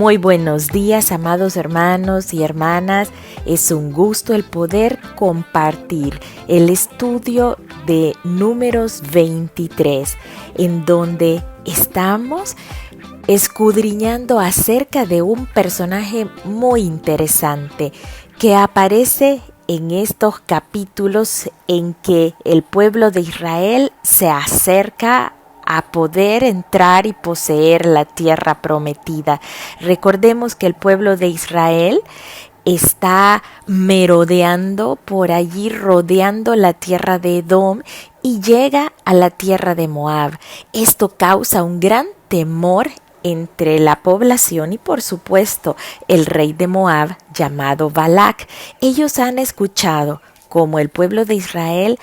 Muy buenos días, amados hermanos y hermanas. Es un gusto el poder compartir el estudio de Números 23, en donde estamos escudriñando acerca de un personaje muy interesante que aparece en estos capítulos en que el pueblo de Israel se acerca a poder entrar y poseer la tierra prometida. Recordemos que el pueblo de Israel está merodeando por allí, rodeando la tierra de Edom y llega a la tierra de Moab. Esto causa un gran temor entre la población y por supuesto el rey de Moab llamado Balac. Ellos han escuchado cómo el pueblo de Israel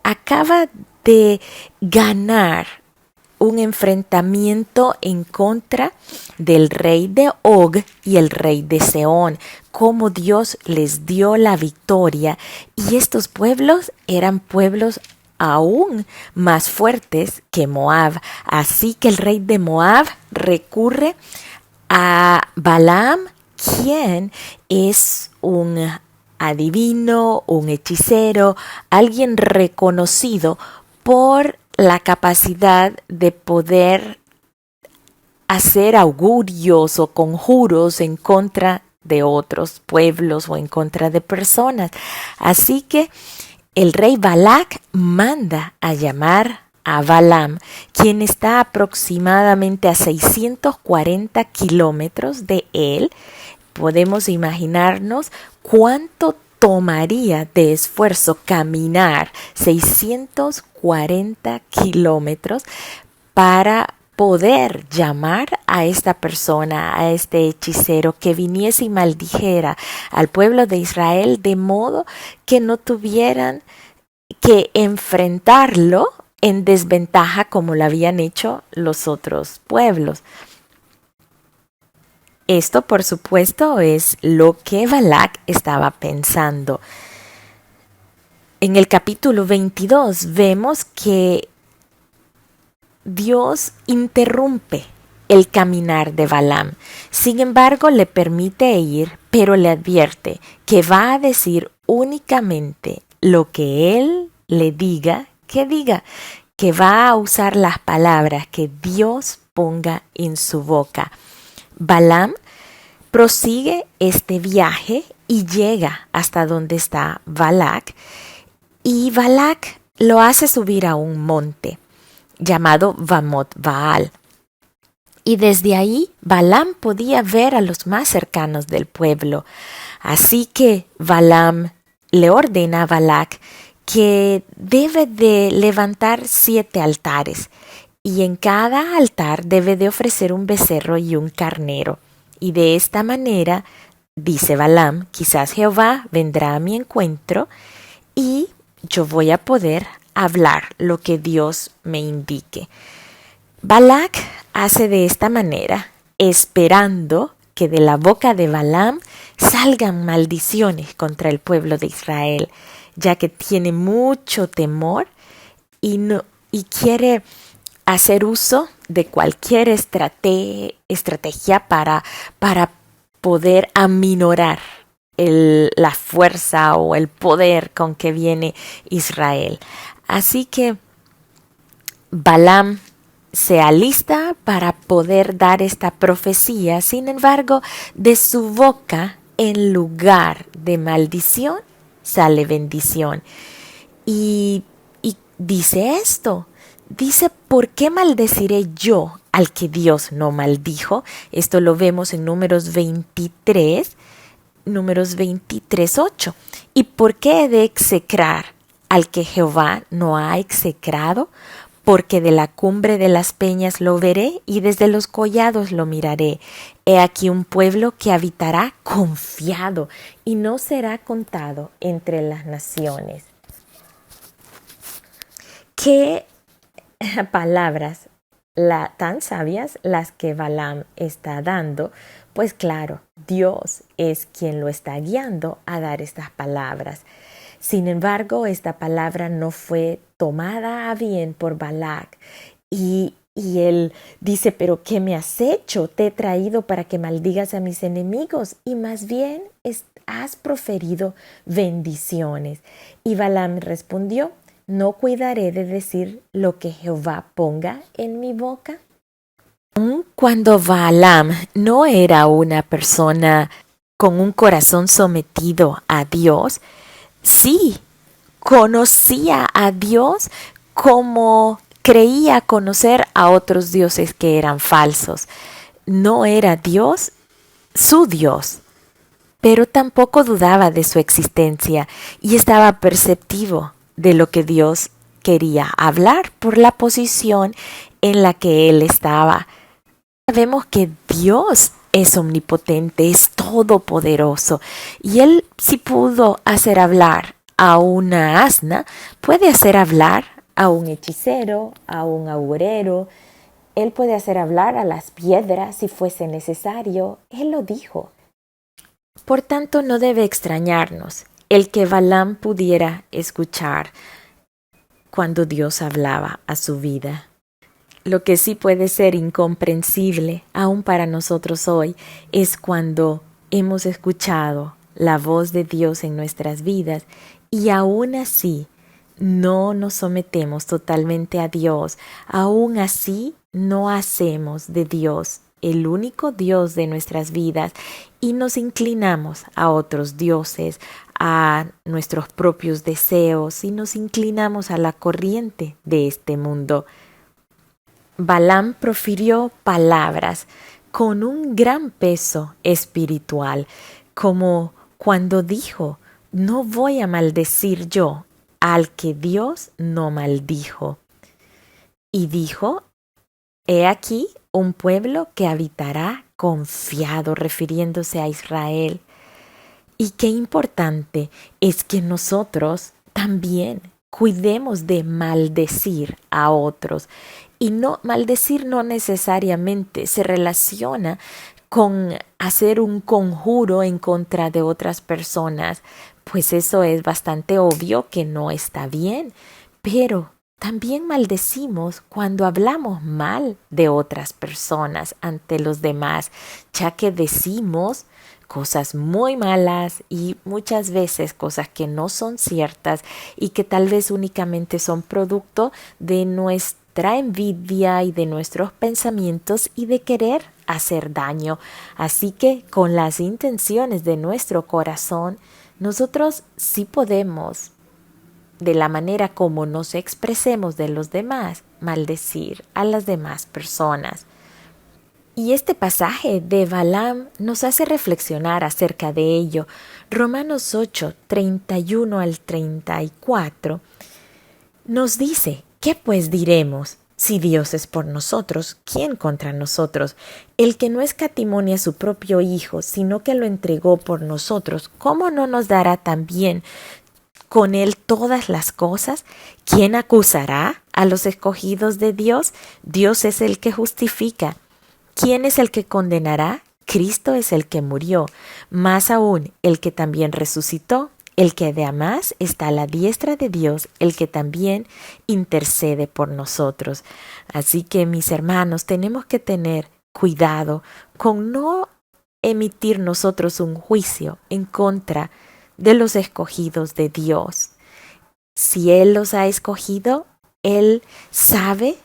acaba de ganar un enfrentamiento en contra del rey de Og y el rey de Sehón, cómo Dios les dio la victoria, y estos pueblos eran pueblos aún más fuertes que Moab. Así que el rey de Moab recurre a Balaam, quien es un adivino, un hechicero, alguien reconocido por la capacidad de poder hacer augurios o conjuros en contra de otros pueblos o en contra de personas. Así que el rey Balac manda a llamar a Balaam, quien está aproximadamente a 640 kilómetros de él. Podemos imaginarnos cuánto tomaría de esfuerzo caminar 640 kilómetros para poder llamar a esta persona, a este hechicero, que viniese y maldijera al pueblo de Israel de modo que no tuvieran que enfrentarlo en desventaja como lo habían hecho los otros pueblos. Esto, por supuesto, es lo que Balac estaba pensando. En el capítulo 22 vemos que Dios interrumpe el caminar de Balaam. Sin embargo, le permite ir, pero le advierte que va a decir únicamente lo que él le diga, que va a usar las palabras que Dios ponga en su boca. Balaam prosigue este viaje y llega hasta donde está Balac, y Balac lo hace subir a un monte llamado Bamot Baal. Y desde ahí Balaam podía ver a los más cercanos del pueblo. Así que Balaam le ordena a Balac que debe de levantar 7 altares, y en cada altar debe de ofrecer un becerro y un carnero. Y de esta manera, dice Balaam, quizás Jehová vendrá a mi encuentro y yo voy a poder hablar lo que Dios me indique. Balac hace de esta manera, esperando que de la boca de Balaam salgan maldiciones contra el pueblo de Israel, ya que tiene mucho temor y quiere hacer uso de cualquier estrategia para poder aminorar la fuerza o el poder con que viene Israel. Así que Balaam se alista para poder dar esta profecía. Sin embargo, de su boca, en lugar de maldición, sale bendición. Y dice esto. Dice, ¿por qué maldeciré yo al que Dios no maldijo? Esto lo vemos en Números 23, 8. ¿Y por qué he de execrar al que Jehová no ha execrado? Porque de la cumbre de las peñas lo veré y desde los collados lo miraré. He aquí un pueblo que habitará confiado y no será contado entre las naciones. ¿Qué palabras tan sabias las que Balaam está dando? Pues claro, Dios es quien lo está guiando a dar estas palabras. Sin embargo, esta palabra no fue tomada a bien por Balac, y Y él dice, pero ¿qué me has hecho? Te he traído para que maldigas a mis enemigos y más bien has proferido bendiciones. Y Balaam respondió, ¿no cuidaré de decir lo que Jehová ponga en mi boca? Cuando Balaam no era una persona con un corazón sometido a Dios, sí conocía a Dios como creía conocer a otros dioses que eran falsos. No era Dios su Dios, pero tampoco dudaba de su existencia y estaba perceptivo de lo que Dios quería hablar por la posición en la que él estaba. Sabemos que Dios es omnipotente, es todopoderoso y él si pudo hacer hablar a una asna, puede hacer hablar a un hechicero, a un agorero. Él puede hacer hablar a las piedras si fuese necesario. Él lo dijo. Por tanto, no debe extrañarnos el que Balaam pudiera escuchar cuando Dios hablaba a su vida. Lo que sí puede ser incomprensible, aún para nosotros hoy, es cuando hemos escuchado la voz de Dios en nuestras vidas y aún así no nos sometemos totalmente a Dios, aún así no hacemos de Dios el único Dios de nuestras vidas y nos inclinamos a otros dioses, a nuestros propios deseos y nos inclinamos a la corriente de este mundo. Balaam profirió palabras con un gran peso espiritual, como cuando dijo, no voy a maldecir yo al que Dios no maldijo. Y dijo, he aquí un pueblo que habitará confiado, refiriéndose a Israel. Y qué importante es que nosotros también cuidemos de maldecir a otros. Y no, maldecir no necesariamente se relaciona con hacer un conjuro en contra de otras personas, pues eso es bastante obvio que no está bien, pero también maldecimos cuando hablamos mal de otras personas ante los demás, ya que decimos cosas muy malas y muchas veces cosas que no son ciertas y que tal vez únicamente son producto de nuestra envidia y de nuestros pensamientos y de querer hacer daño. Así que con las intenciones de nuestro corazón, nosotros sí podemos, de la manera como nos expresemos de los demás, maldecir a las demás personas. Y este pasaje de Balaam nos hace reflexionar acerca de ello. Romanos 8, 31 al 34 nos dice, ¿qué pues diremos? Si Dios es por nosotros, ¿quién contra nosotros? El que no escatimó a su propio Hijo, sino que lo entregó por nosotros, ¿cómo no nos dará también con él todas las cosas? ¿Quién acusará a los escogidos de Dios? Dios es el que justifica. ¿Quién es el que condenará? Cristo es el que murió, más aún el que también resucitó, el que además está a la diestra de Dios, el que también intercede por nosotros. Así que, mis hermanos, tenemos que tener cuidado con no emitir nosotros un juicio en contra de los escogidos de Dios. Si Él los ha escogido, Él sabe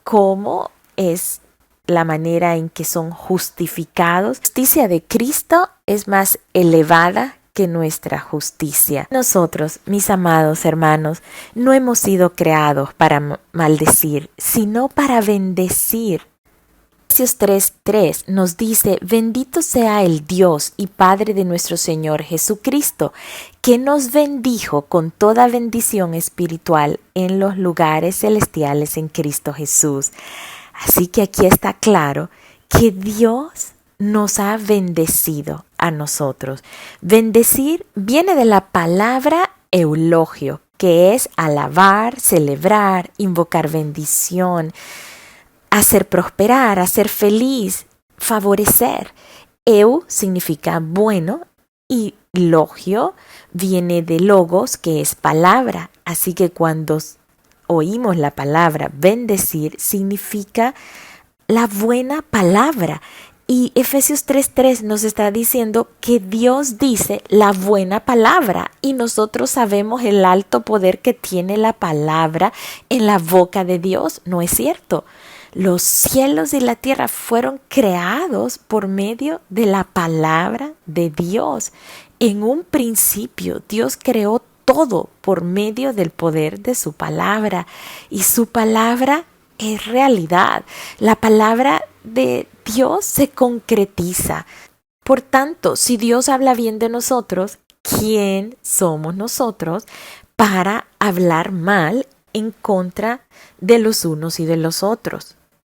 cómo es la manera en que son justificados. La justicia de Cristo es más elevada que nuestra justicia. Nosotros, mis amados hermanos, no hemos sido creados para maldecir, sino para bendecir. Efesios 3:3 nos dice, bendito sea el Dios y Padre de nuestro Señor Jesucristo, que nos bendijo con toda bendición espiritual en los lugares celestiales en Cristo Jesús. Así que aquí está claro que Dios nos ha bendecido a nosotros. Bendecir viene de la palabra eulogio, que es alabar, celebrar, invocar bendición, hacer prosperar, hacer feliz, favorecer. Eu significa bueno y logio viene de logos, que es palabra. Así que cuando oímos la palabra bendecir, significa la buena palabra. Y Efesios 3:3 nos está diciendo que Dios dice la buena palabra y nosotros sabemos el alto poder que tiene la palabra en la boca de Dios, ¿no es cierto? Los cielos y la tierra fueron creados por medio de la palabra de Dios. En un principio Dios creó todo por medio del poder de su palabra y su palabra es realidad. La palabra de Dios se concretiza. Por tanto, si Dios habla bien de nosotros, ¿quién somos nosotros para hablar mal en contra de los unos y de los otros?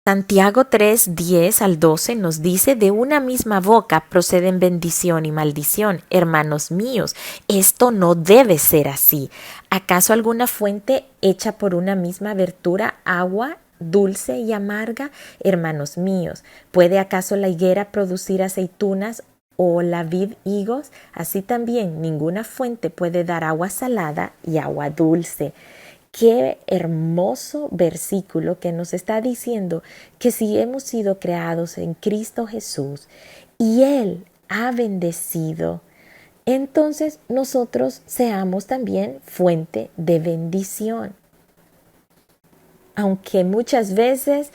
Santiago 3:10-12 nos dice: de una misma boca proceden bendición y maldición. Hermanos míos, esto no debe ser así. ¿Acaso alguna fuente hecha por una misma abertura, agua dulce y amarga? Hermanos míos, ¿puede acaso la higuera producir aceitunas o la vid higos? Así también ninguna fuente puede dar agua salada y agua dulce. Qué hermoso versículo que nos está diciendo que si hemos sido creados en Cristo Jesús y Él ha bendecido, entonces nosotros seamos también fuente de bendición. Aunque muchas veces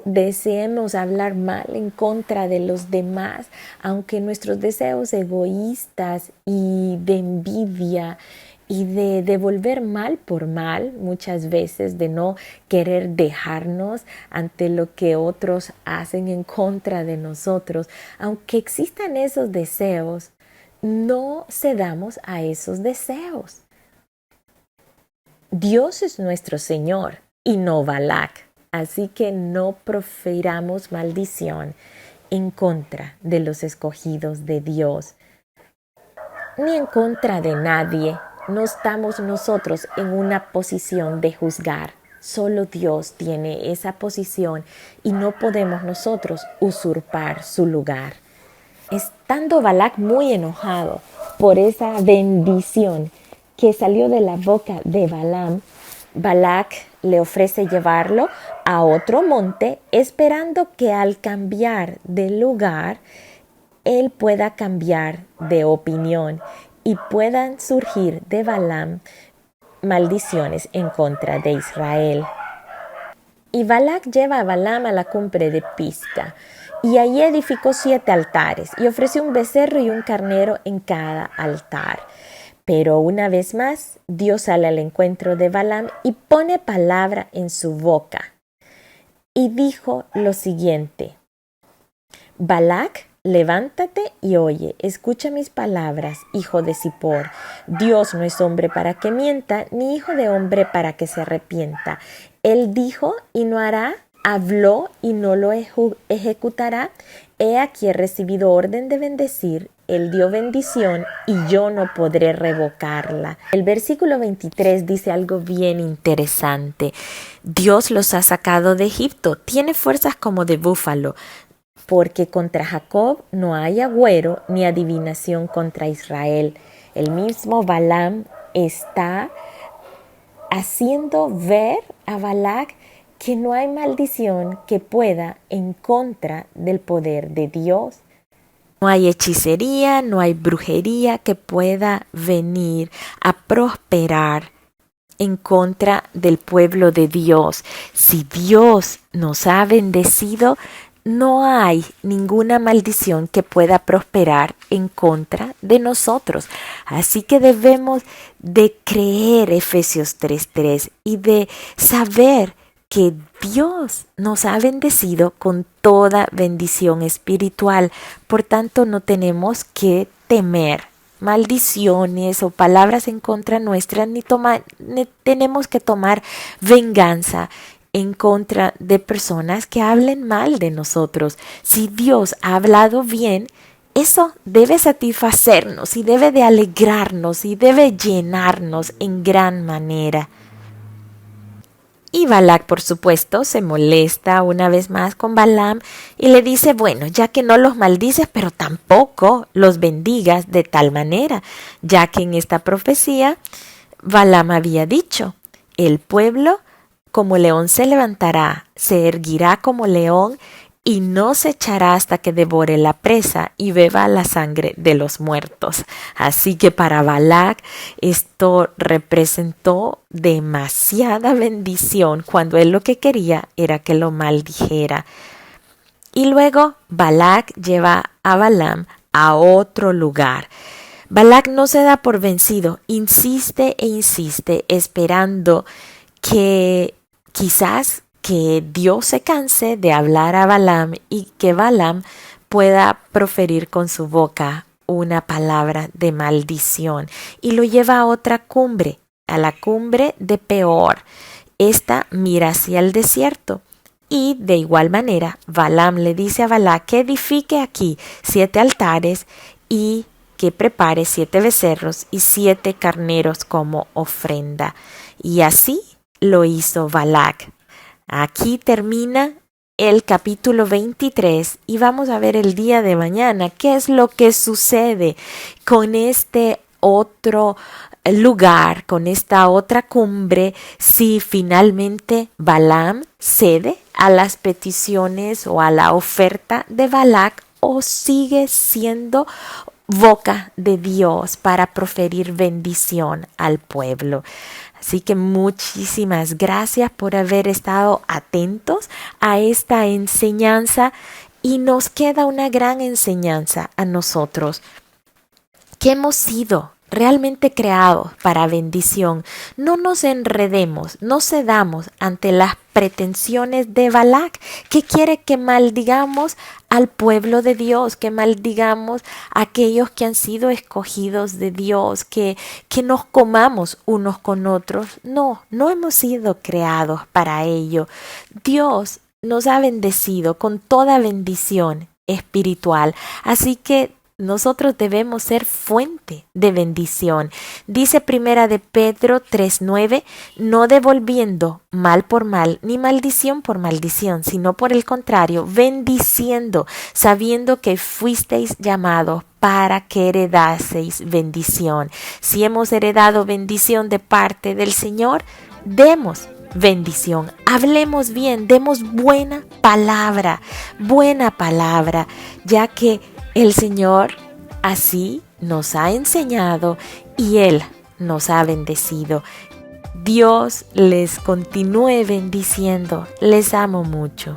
deseemos hablar mal en contra de los demás, aunque nuestros deseos egoístas y de envidia y de devolver mal por mal, muchas veces de no querer dejarnos ante lo que otros hacen en contra de nosotros, aunque existan esos deseos, no cedamos a esos deseos. Dios es nuestro Señor y no Balac, así que no profiramos maldición en contra de los escogidos de Dios, ni en contra de nadie. No estamos nosotros en una posición de juzgar. Solo Dios tiene esa posición y no podemos nosotros usurpar su lugar. Estando Balac muy enojado por esa bendición que salió de la boca de Balaam, Balac le ofrece llevarlo a otro monte, esperando que al cambiar de lugar, él pueda cambiar de opinión y puedan surgir de Balaam maldiciones en contra de Israel. Y Balac lleva a Balaam a la cumbre de Pisga, y allí edificó 7 altares, y ofreció un becerro y un carnero en cada altar. Pero una vez más, Dios sale al encuentro de Balaam y pone palabra en su boca. Y dijo lo siguiente: Balac, levántate y oye, escucha mis palabras, hijo de Zippor. Dios no es hombre para que mienta, ni hijo de hombre para que se arrepienta. Él dijo y no hará, habló y no lo ejecutará. He aquí he recibido orden de bendecir. Él dio bendición y yo no podré revocarla. El versículo 23 dice algo bien interesante. Dios los ha sacado de Egipto, tiene fuerzas como de búfalo. Porque contra Jacob no hay agüero ni adivinación contra Israel. El mismo Balaam está haciendo ver a Balac que no hay maldición que pueda en contra del poder de Dios. No hay hechicería, no hay brujería que pueda venir a prosperar en contra del pueblo de Dios. Si Dios nos ha bendecido, no hay ninguna maldición que pueda prosperar en contra de nosotros. Así que debemos de creer Efesios 3:3 y de saber que Dios nos ha bendecido con toda bendición espiritual. Por tanto, no tenemos que temer maldiciones o palabras en contra nuestra, ni tenemos que tomar venganza en contra de personas que hablen mal de nosotros. Si Dios ha hablado bien, eso debe satisfacernos y debe de alegrarnos y debe llenarnos en gran manera. Y Balac, por supuesto, se molesta una vez más con Balaam y le dice: bueno, ya que no los maldices, pero tampoco los bendigas de tal manera, ya que en esta profecía Balaam había dicho El pueblo como león se levantará, se erguirá como león y no se echará hasta que devore la presa y beba la sangre de los muertos. Así que para Balac esto representó demasiada bendición cuando él lo que quería era que lo maldijera. Y luego Balac lleva a Balaam a otro lugar. Balac no se da por vencido, insiste e insiste, esperando que quizás que Dios se canse de hablar a Balaam y que Balaam pueda proferir con su boca una palabra de maldición. Y lo lleva a otra cumbre, a la cumbre de Peor. Esta mira hacia el desierto. Y de igual manera, Balaam le dice a Balac que edifique aquí 7 altares y que prepare 7 becerros y 7 carneros como ofrenda. Y así lo hizo Balac. Aquí termina el capítulo 23 y vamos a ver el día de mañana qué es lo que sucede con este otro lugar, con esta otra cumbre, si finalmente Balaam cede a las peticiones o a la oferta de Balac o sigue siendo boca de Dios para proferir bendición al pueblo. Así que muchísimas gracias por haber estado atentos a esta enseñanza y nos queda una gran enseñanza a nosotros que hemos sido realmente creados para bendición. No nos enredemos, no cedamos ante las pretensiones de Balac, que quiere que maldigamos al pueblo de Dios, que maldigamos a aquellos que han sido escogidos de Dios, que nos comamos unos con otros. No hemos sido creados para ello. Dios nos ha bendecido con toda bendición espiritual, así que nosotros debemos ser fuente de bendición. Dice Primera de Pedro 3:9, no devolviendo mal por mal, ni maldición por maldición, sino por el contrario, bendiciendo, sabiendo que fuisteis llamados para que heredaseis bendición. Si hemos heredado bendición de parte del Señor, demos bendición, hablemos bien, demos buena palabra, ya que el Señor así nos ha enseñado y Él nos ha bendecido. Dios les continúe bendiciendo. Les amo mucho.